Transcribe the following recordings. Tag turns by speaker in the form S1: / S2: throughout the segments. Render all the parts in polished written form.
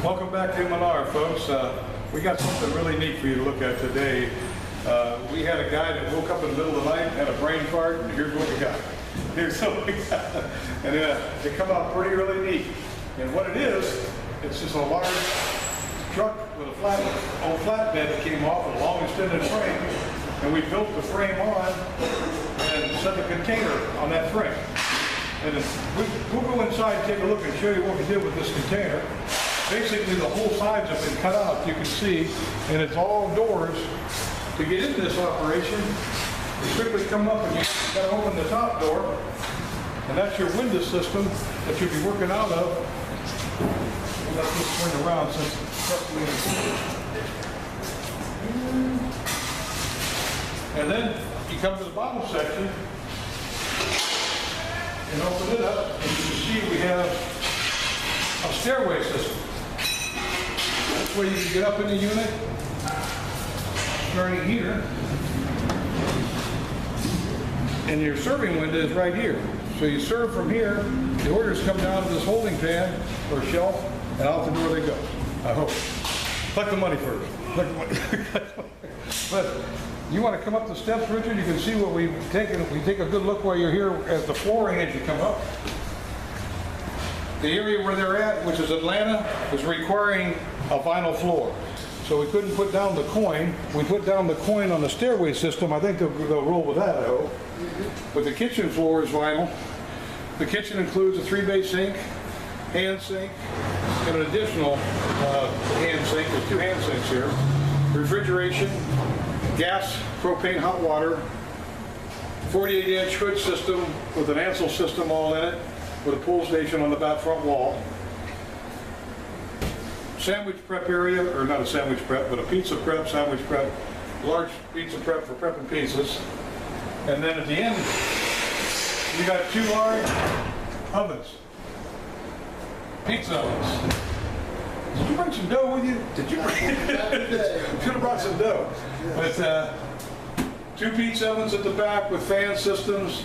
S1: Welcome back to M&R, folks. We got something really neat for you to look at today. We had a guy that woke up in the middle of the night, had a brain fart, and here's what we got. Here's what we got. And it come out pretty really neat. And what it is, it's just a large truck with a old flatbed that came off with a long extended frame. And we built the frame on and set a container on that frame. And we'll go inside and take a look and show you what we did with this container. Basically, the whole sides have been cut out, you can see, and it's all doors. To get into this operation, you quickly come up and you got to open the top door, and that's your window system that you'll be working out of. We'll let this swing around since it's pressing in. And then you come to the bottom section and open it up, and you can see we have a stairway system. That's where you can get up in the unit, starting here. And your serving window is right here. So you serve from here, the orders come down to this holding pan or shelf, and out the door they go, I hope. Collect the money first. Collect the money. But you want to come up the steps, Richard, you can see what we've taken. We take a good look while you're here as the flooring as you come up. The area where they're at, which is Atlanta, is requiring a vinyl floor. So we couldn't put down the coin. We put down the coin on the stairway system. I think they'll roll with that, I hope. But the kitchen floor is vinyl. The kitchen includes a 3-bay sink, hand sink, and an additional hand sink. There's 2 hand sinks here. Refrigeration, gas, propane, hot water, 48-inch hood system with an Ansel system all in it, with a pull station on the back front wall. Sandwich prep area, or not a sandwich prep, but a pizza prep, sandwich prep, large pizza prep for prepping pizzas. And then at the end, you got 2 large ovens, pizza ovens. Did you bring some dough with you? Did you bring? Should have brought some dough. But 2 pizza ovens at the back with fan systems,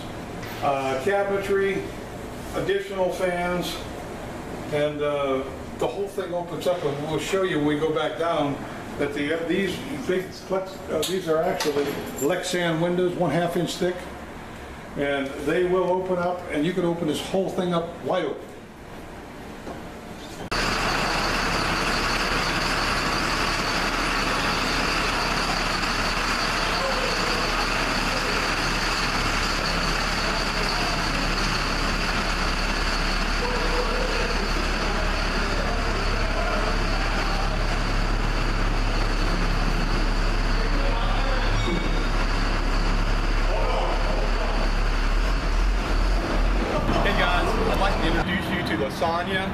S1: cabinetry, additional fans, and the whole thing opens up, and we'll show you when we go back down that these are actually Lexan windows, 1/2 inch thick, and they will open up, and you can open this whole thing up wide open.
S2: Introduce you to LaSonia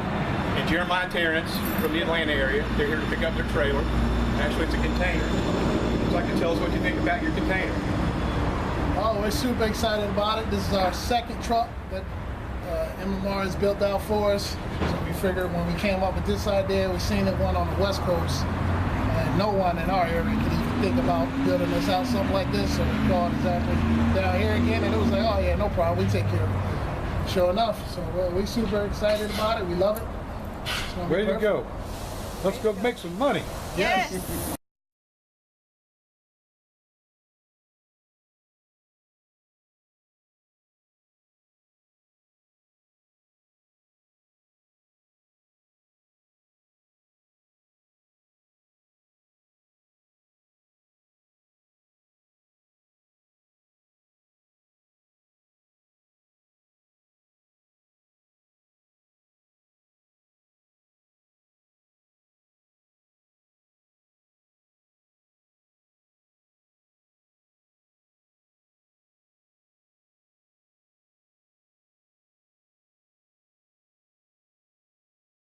S2: and Jeremiah Terrence from the Atlanta area. They're here to pick up their trailer. Actually, it's a container. Would you like to tell us what you think about your container?
S3: Oh, we're super excited about it. This is our second truck that M&R has built out for us. So we figured when we came up with this idea, we seen it one on the West Coast, and no one in our area could even think about building us out something like this. So we called exactly down here again, and it was like, oh yeah, no problem, we take care of it. Sure enough, so we're super excited about it. We love it.
S1: Ready to go. Let's go make some money.
S3: Yes.